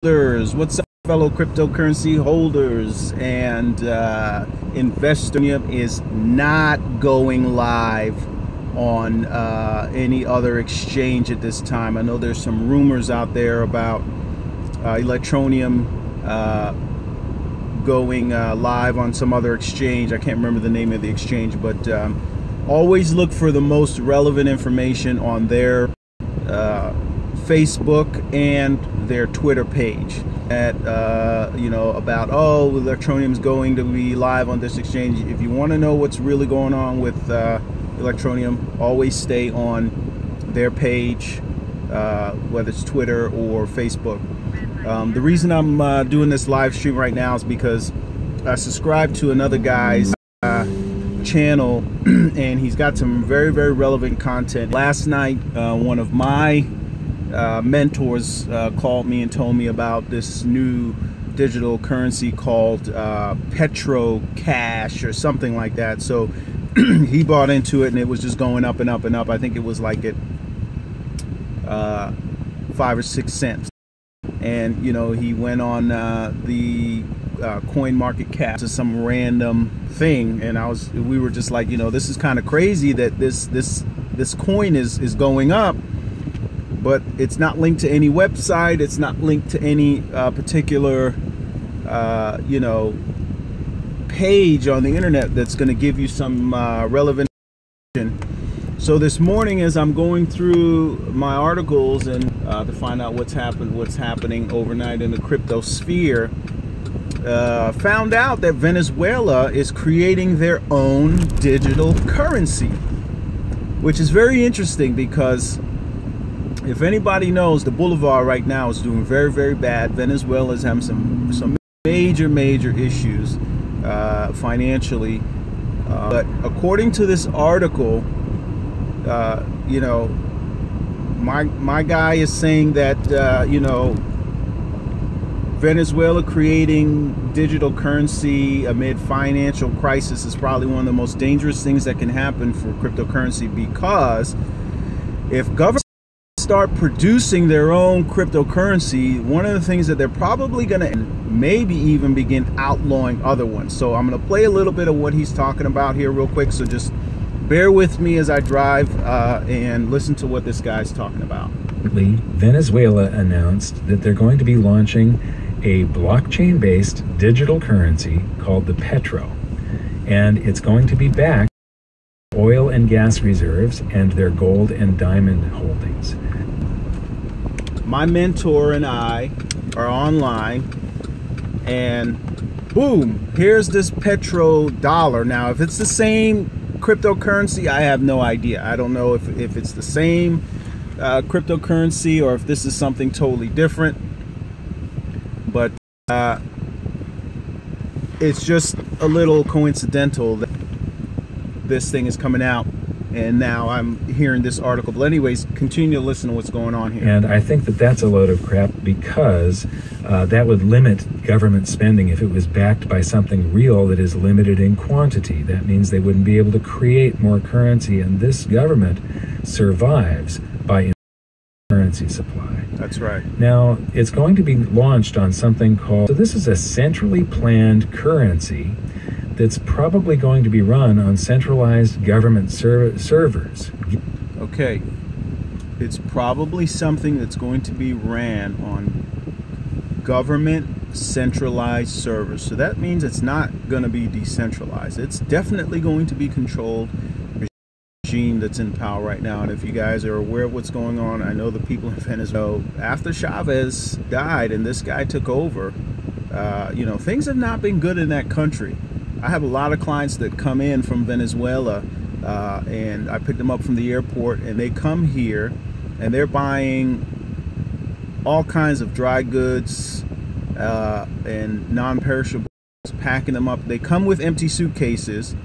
What's up, fellow cryptocurrency holders and Electroneum is not going live on any other exchange at this time. I know there's some rumors out there about Electroneum going live on some other exchange. I can't remember the name of the exchange, but always look for the most relevant information on their Facebook and their Twitter page at about Electroneum is going to be live on this exchange. If you want to know what's really going on with Electroneum, always stay on their page, whether it's Twitter or Facebook. The reason I'm doing this live stream right now is because I subscribe to another guy's channel and he's got some very, very relevant content. Last night, one of my mentors called me and told me about this new digital currency called Petro Cash or something like that. So he bought into it and it was just going up and up and up. I think it was like at 5 or 6 cents. And he went on the coin market cap to some random thing, and we were just like, this is kind of crazy that this coin is going up, but it's not linked to any website, it's not linked to any particular page on the internet that's going to give you some relevant information. So this morning, as I'm going through my articles and to find out what's happening overnight in the crypto sphere, found out that Venezuela is creating their own digital currency, which is very interesting because if anybody knows, the Bolivar right now is doing very, very bad. Venezuela is having some major issues financially, but according to this article, my guy is saying that Venezuela creating digital currency amid financial crisis is probably one of the most dangerous things that can happen for cryptocurrency, because if governments start producing their own cryptocurrency, one of the things that they're probably going to maybe even begin outlawing other ones. So I'm going to play a little bit of what he's talking about here real quick, so just bear with me as I drive and listen to what this guy's talking about. Venezuela announced that they're going to be launching a blockchain-based digital currency called the Petro, and it's going to be backed by oil and gas reserves and their gold and diamond holdings. My mentor and I are online, and boom, here's this Petro dollar. Now, if it's the same cryptocurrency, I have no idea. I don't know if it's the same cryptocurrency or if this is something totally different, but it's just a little coincidental that this thing is coming out and now I'm hearing this article. But anyways, continue to listen to what's going on here. And I think that that's a load of crap, because that would limit government spending if it was backed by something real that is limited in quantity. That means they wouldn't be able to create more currency, and this government survives by currency supply. That's right. Now, it's going to be launched on something called, so this is a centrally planned currency that's probably going to be run on centralized government servers. Okay, it's probably something that's going to be ran on government centralized servers. So that means it's not going to be decentralized. It's definitely going to be controlled regime that's in power right now. And if you guys are aware of what's going on, I know the people in Venezuela, after Chavez died and this guy took over, things have not been good in that country. I have a lot of clients that come in from Venezuela, and I pick them up from the airport, and they come here and they're buying all kinds of dry goods and non-perishables, packing them up. They come with empty suitcases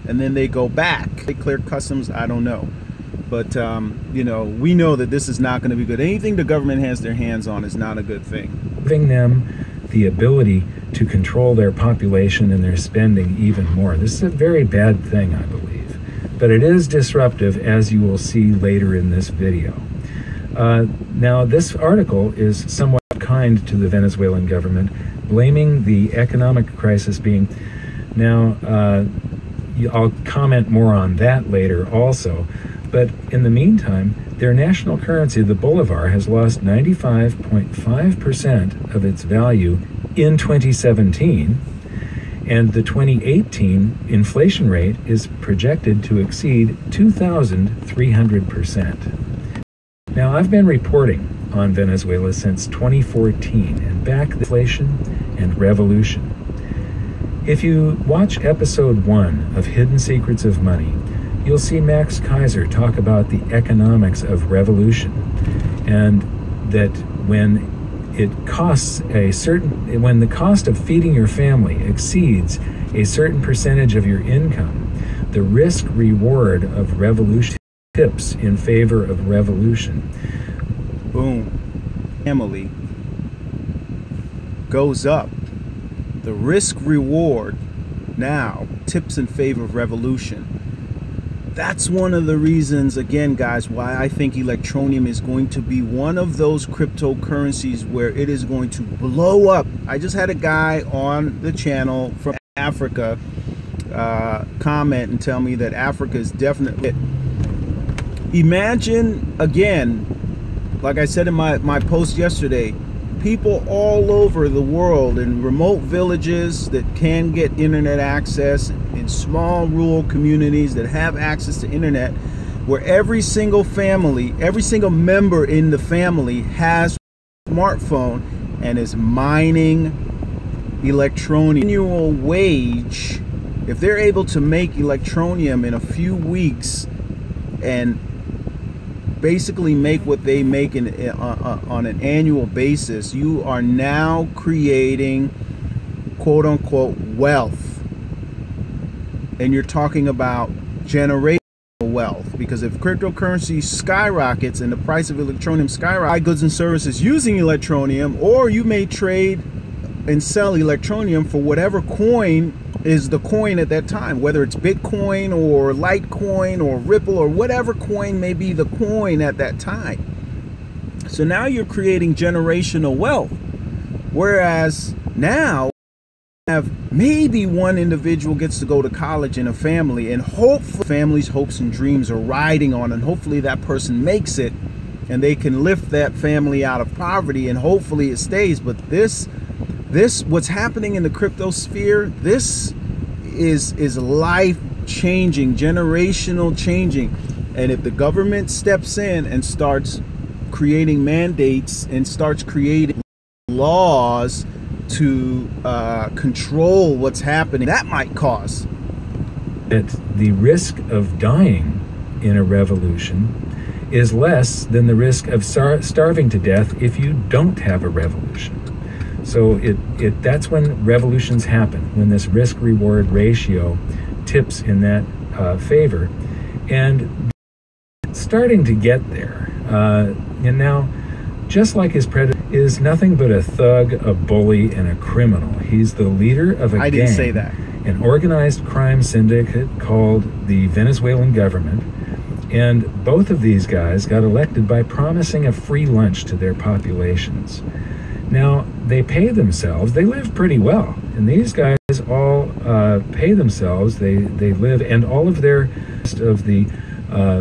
and then they go back. They clear customs, I don't know. But, we know that this is not going to be good. Anything the government has their hands on is not a good thing. Giving them the ability to control their population and their spending even more. This is a very bad thing, I believe. But it is disruptive, as you will see later in this video. Now, this article is somewhat kind to the Venezuelan government, blaming the economic crisis being... Now, I'll comment more on that later also, but in the meantime, their national currency, the bolivar, has lost 95.5% of its value in 2017, and the 2018 inflation rate is projected to exceed 2,300%. Now, I've been reporting on Venezuela since 2014 and back inflation and revolution. If you watch episode 1 of Hidden Secrets of Money, you'll see Max Kaiser talk about the economics of revolution, and that when the cost of feeding your family exceeds a certain percentage of your income, the risk reward of revolution tips in favor of revolution. Boom. Family goes up. The risk reward now tips in favor of revolution. That's one of the reasons, again, guys, why I think Electroneum is going to be one of those cryptocurrencies where it is going to blow up. I just had a guy on the channel from Africa comment and tell me that Africa is definitely it. Imagine, again, like I said in my post yesterday, people all over the world in remote villages that can get internet access, in small rural communities that have access to internet, where every single family, every single member in the family has a smartphone and is mining Electroneum. Annual wage, if they're able to make Electroneum in a few weeks and basically make what they make on an annual basis, you are now creating quote unquote wealth. And you're talking about generational wealth, because if cryptocurrency skyrockets and the price of Electroneum skyrockets, buy goods and services using Electroneum, or you may trade and sell Electroneum for whatever coin is the coin at that time, whether it's Bitcoin or Litecoin or Ripple or whatever coin may be the coin at that time. So now you're creating generational wealth. Whereas now have maybe one individual gets to go to college in a family, and hopefully family's hopes and dreams are riding on, and hopefully that person makes it and they can lift that family out of poverty, and hopefully it stays. But this what's happening in the crypto sphere, this is life changing, generational changing. And if the government steps in and starts creating mandates and starts creating laws to control what's happening, that might cause that the risk of dying in a revolution is less than the risk of starving to death if you don't have a revolution. So that's when revolutions happen, when this risk-reward ratio tips in that favor, and starting to get there. And now, just like his predator, is nothing but a thug, a bully, and a criminal. He's the leader of a gang. I didn't say that. An organized crime syndicate called the Venezuelan government. And both of these guys got elected by promising a free lunch to their populations. Now, they pay themselves. They live pretty well. And these guys all pay themselves. They live, and all of the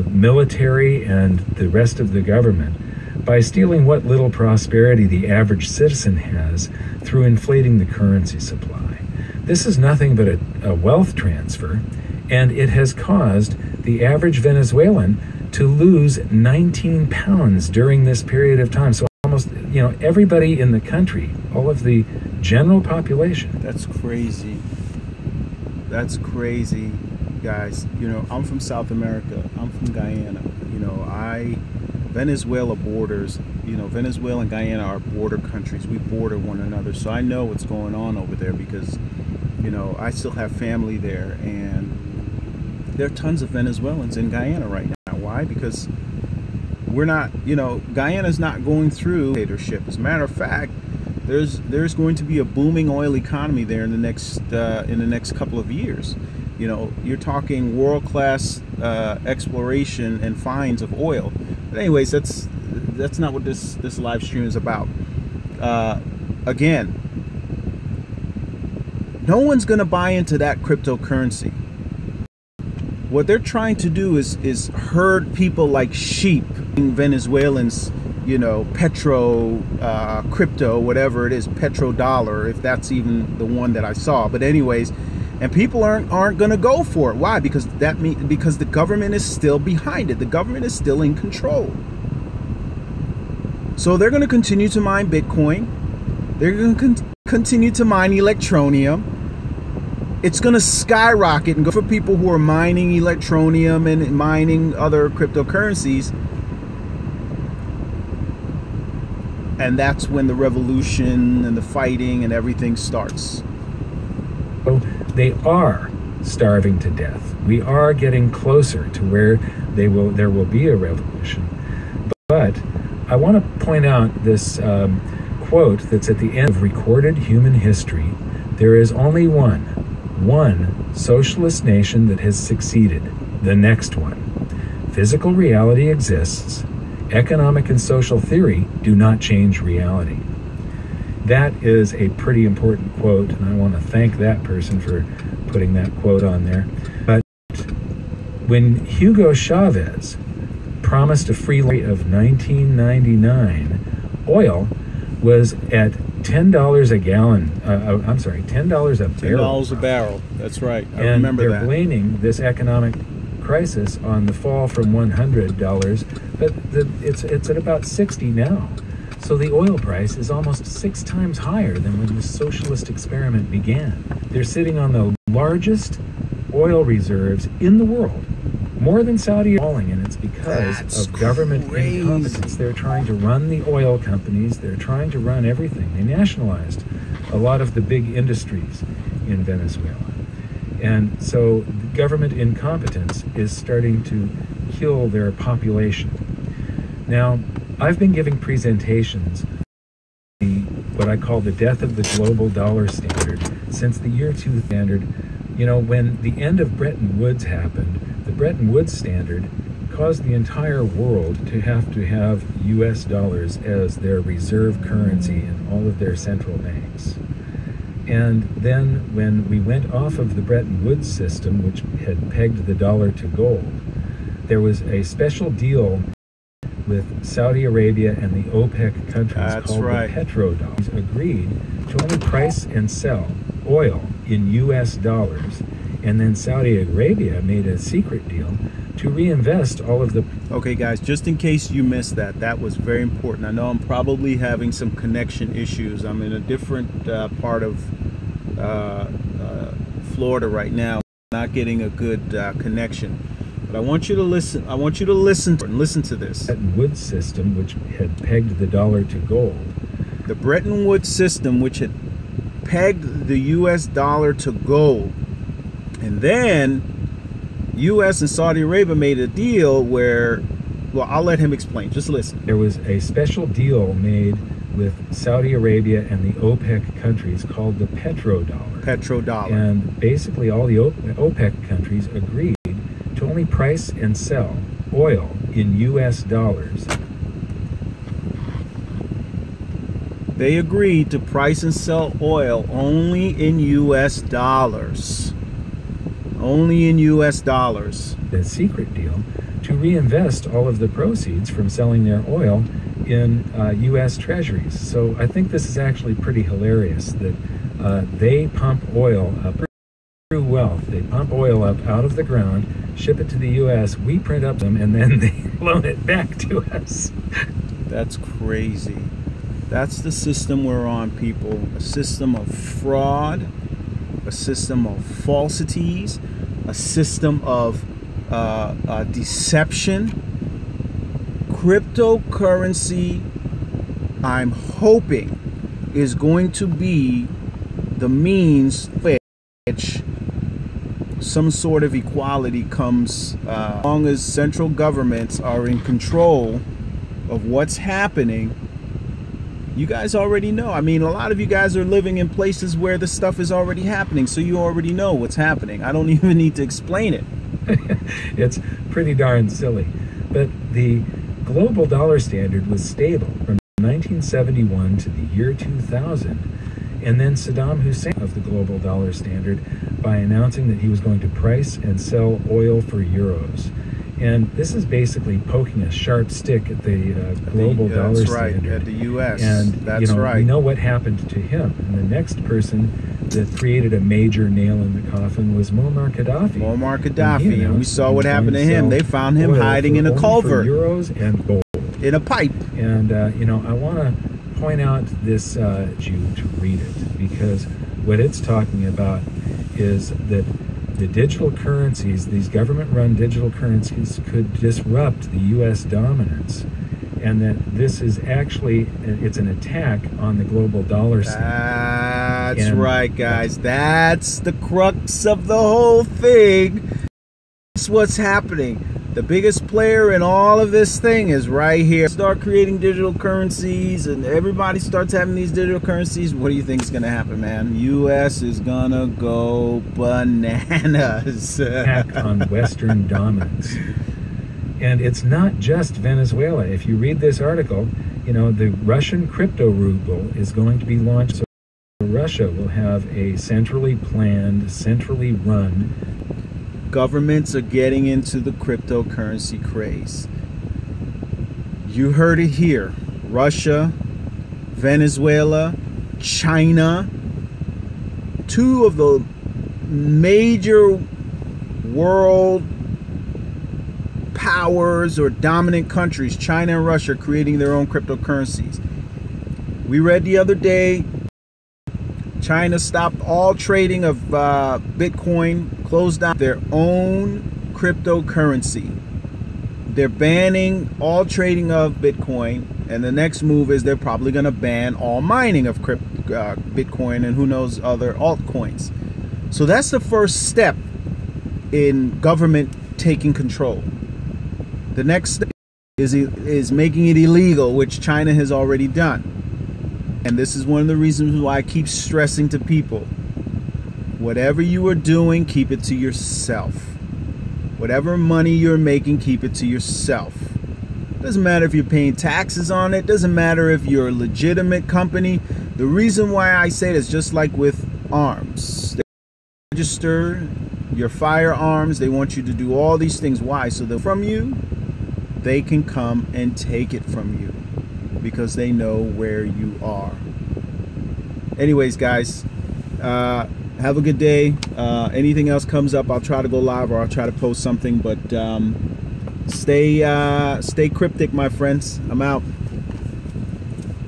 military and the rest of the government, by stealing what little prosperity the average citizen has through inflating the currency supply. This is nothing but a wealth transfer, and it has caused the average Venezuelan to lose 19 pounds during this period of time. So almost, everybody in the country, all of the general population. That's crazy. That's crazy, guys. I'm from South America. I'm from Guyana. Venezuela borders, Venezuela and Guyana are border countries. We border one another. So I know what's going on over there because, I still have family there, and there are tons of Venezuelans in Guyana right now. Why? Because we're not, Guyana's not going through dictatorship. As a matter of fact, there's going to be a booming oil economy there in the next couple of years. You're talking world-class exploration and finds of oil. But anyways, that's not what this live stream is about. again, no one's going to buy into that cryptocurrency. What they're trying to do is herd people like sheep. Venezuelans, you know, crypto, whatever it is, petrodollar, if that's even the one that I saw. But anyways, and people aren't going to go for it. Why? Because because the government is still behind it. The government is still in control. So they're going to continue to mine Bitcoin. They're going to continue to mine Electroneum. It's going to skyrocket and go for people who are mining Electroneum and mining other cryptocurrencies. And that's when the revolution and the fighting and everything starts. So they are starving to death. We are getting closer to where there will be a revolution. But I want to point out this quote that's at the end of recorded human history. There is only one socialist nation that has succeeded, the next one. Physical reality exists. Economic and social theory do not change reality. That is a pretty important quote, and I want to thank that person for putting that quote on there. But when Hugo Chavez promised a free rate of 1999, oil was at $10 a gallon. $10 a barrel. $10 a barrel. That's right. I and remember that. They're blaming this economic crisis on the fall from $100, but it's at about 60 now. So the oil price is almost 6 times higher than when the socialist experiment began. They're sitting on the largest oil reserves in the world, more than Saudi falling, and it's because of government incompetence. They're trying to run the oil companies. They're trying to run everything. They nationalized a lot of the big industries in Venezuela. And so government incompetence is starting to kill their population. Now, I've been giving presentations on what I call the death of the global dollar standard since the year 2000 standard. You know, when the end of Bretton Woods happened, the Bretton Woods standard caused the entire world to have US dollars as their reserve currency in all of their central banks. And then when we went off of the Bretton Woods system, which had pegged the dollar to gold, there was a special deal with Saudi Arabia and the OPEC countries called the petrodollar. Agreed to only price and sell oil in US dollars, and then Saudi Arabia made a secret deal to reinvest all of the... Okay guys, just in case you missed that was very important. I know I'm probably having some connection issues. I'm in a different part of Florida right now, not getting a good connection. But I want you to listen. I want you to listen to this. Bretton Woods system, which had pegged the dollar to gold. The Bretton Woods system, which had pegged the US dollar to gold. And then US and Saudi Arabia made a deal where, well, I'll let him explain. Just listen. There was a special deal made with Saudi Arabia and the OPEC countries called the petrodollar. Petrodollar. And basically all the OPEC countries agreed to only price and sell oil in US dollars. They agreed to price and sell oil only in US dollars. Only in US dollars. The secret deal to reinvest all of the proceeds from selling their oil in US treasuries. So I think this is actually pretty hilarious that they pump oil up through wealth. They pump oil up out of the ground, ship it to the US, we print up them, and then they loan it back to us. That's crazy. That's the system we're on, people. A system of fraud, a system of falsities, a system of deception. Cryptocurrency, I'm hoping, is going to be the means which some sort of equality comes, as long as central governments are in control of what's happening. You guys already know. I mean, a lot of you guys are living in places where this stuff is already happening, so you already know what's happening. I don't even need to explain it. It's pretty darn silly. But the global dollar standard was stable from 1971 to the year 2000. And then Saddam Hussein of the global dollar standard by announcing that he was going to price and sell oil for euros. And this is basically poking a sharp stick at the global dollar standard. At the U.S. And that's we know what happened to him. And the next person that created a major nail in the coffin was Muammar Gaddafi. Muammar Gaddafi, and we saw what happened to him. They found him hiding in a culvert, euros and gold, in a pipe. And I want to point out this Jew to read it, because what it's talking about is that the digital currencies, these government-run digital currencies, could disrupt the U.S. dominance, and that this is actually, it's an attack on the global dollar system. That's right, guys. That's the crux of the whole thing. That's what's happening. The biggest player in all of this thing is right here. Start creating digital currencies and everybody starts having these digital currencies. What do you think is going to happen, man? U.S. is going to go bananas. Attack on Western dominance. And it's not just Venezuela. If you read this article, the Russian crypto ruble is going to be launched. So Russia will have a centrally planned, centrally run. Governments are getting into the cryptocurrency craze. You heard it here. Russia, Venezuela, China, two of the major world powers or dominant countries, China and Russia, are creating their own cryptocurrencies. We read the other day, China stopped all trading of Bitcoin, closed down their own cryptocurrency. They're banning all trading of Bitcoin, and the next move is they're probably going to ban all mining of Bitcoin and who knows other altcoins. So that's the first step in government taking control. The next step is making it illegal, which China has already done. And this is one of the reasons why I keep stressing to people, whatever you are doing, keep it to yourself. Whatever money you're making, keep it to yourself. Doesn't matter if you're paying taxes on it. Doesn't matter if you're a legitimate company. The reason why I say this, just like with arms, they register your firearms. They want you to do all these things. Why? So that from you, they can come and take it from you, because they know where you are. Anyways, guys, have a good day. Anything else comes up, I'll try to go live or I'll try to post something, but stay cryptic, my friends. I'm out.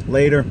Later.